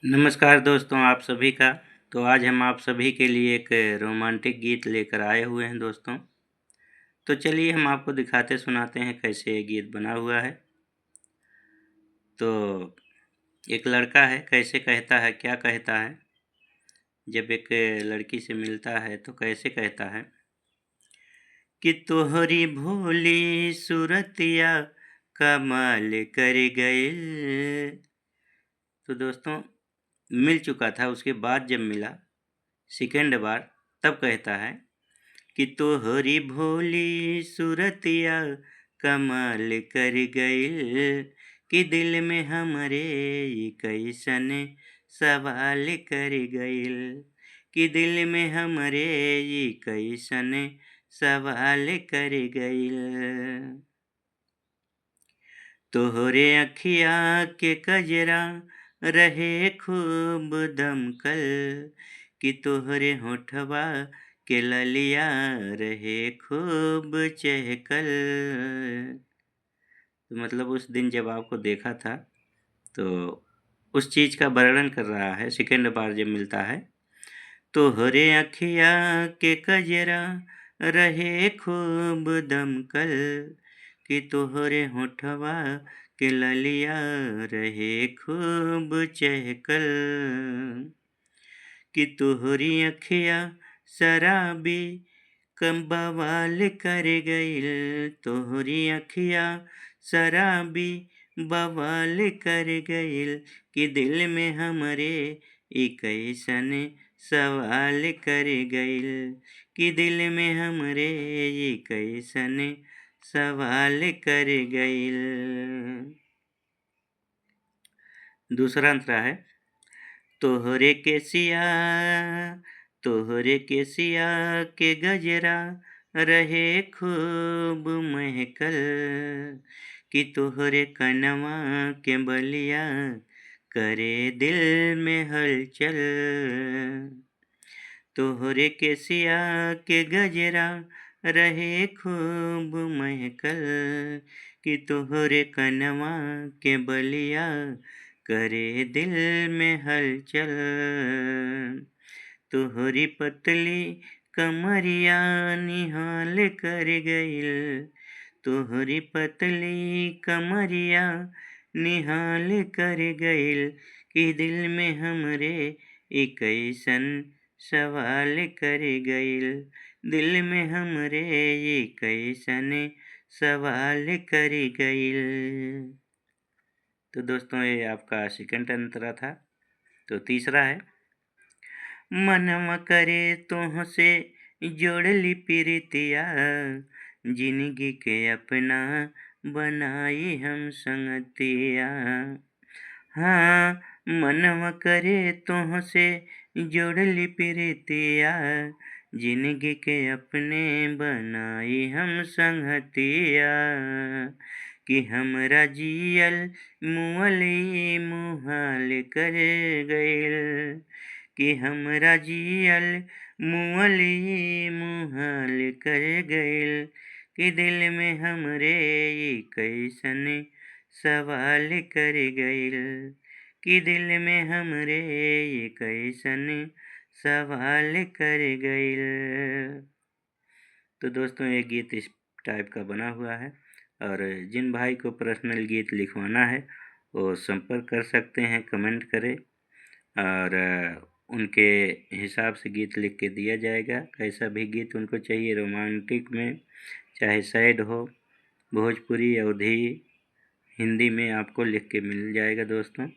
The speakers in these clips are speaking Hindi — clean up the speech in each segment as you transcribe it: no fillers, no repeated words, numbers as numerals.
नमस्कार दोस्तों, आप सभी का। तो आज हम आप सभी के लिए एक रोमांटिक गीत लेकर आए हुए हैं दोस्तों। तो चलिए हम आपको दिखाते सुनाते हैं कैसे ये गीत बना हुआ है। तो एक लड़का है, कैसे कहता है, क्या कहता है। जब एक लड़की से मिलता है तो कैसे कहता है कि तोहरी भोली सूरतिया कमाल कर गइल। तो दोस्तों मिल चुका था, उसके बाद जब मिला सेकंड बार, तब कहता है कि तोहरी भोली सूरतिया कमाल कर गइल, कि दिल में हमरे ये कैसन सवाल कर गइल, कि दिल में हमरे ये कैसन सवाल कर गइल। तोहरे अखिया के कजरा रहे खूब दमकल, कि तोहरे होठवा के ललिया रहे खूब चहकल। तो मतलब उस दिन जब आपको देखा था तो उस चीज़ का वर्णन कर रहा है। सेकंड बार जब मिलता है, तोहरे अखिया के कजरा रहे खूब दमकल, कि तोहरे होठवा के ललिया रहे खूब चहकल, कि तोहरी अखिया शराबी कम बवाल कर गइल, तोहरी अखिया शराबी बवाल कर गइल, कि दिल में हमरे ई कैसन सवाल कर गइल, कि दिल में हमरे ई कैसन सवाल कर गइल। दूसरा अंतरा है, तोहरे केसिया तोहरे केसिया के गजरा रहे खूब महकल, कि तोहरे कनवा के बलिया करे दिल में हलचल, तोहरे केसिया के गजरा रहे खूब महकल, कि तोहरे कनवा के बलिया करे दिल में हलचल, तोहरी पतली कमरिया निहाल कर गइल, तोहरी पतली कमरिया निहाल कर गइल, कि दिल में हमरे एक कैसन सवाल कर गइल, दिल में हमरे ये कैसन सवाल कर गइल। तो दोस्तों ये आपका सेकंड अंतरा था। तो तीसरा है, मनवा करे तोहसे जोड़ ली प्रीतिया, जिंदगी के अपना बनाई हम संगतिया। हाँ, मनवा करे तोहसे जोड़ ली प्रीतिया, जिंदगी के अपने बनाई हम संगतिया, कि हमरा जियल मुअली मुहाल कर गइल, कि हमरा जियल मुअली मुहाल कर गइल, कि दिल में हमरे ये कैसन सवाल कर गइल, कि दिल में हमरे ये कैसन सवाल कर गइल। तो दोस्तों ये गीत इस टाइप का बना हुआ है, और जिन भाई को पर्सनल गीत लिखवाना है वो संपर्क कर सकते हैं, कमेंट करें और उनके हिसाब से गीत लिख के दिया जाएगा। कैसा भी गीत उनको चाहिए, रोमांटिक में चाहे सैड हो, भोजपुरी, अवधी, हिंदी में आपको लिख के मिल जाएगा दोस्तों।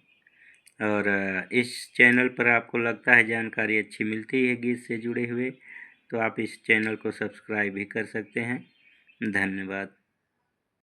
और इस चैनल पर आपको लगता है जानकारी अच्छी मिलती है गीत से जुड़े हुए, तो आप इस चैनल को सब्सक्राइब भी कर सकते हैं। धन्यवाद।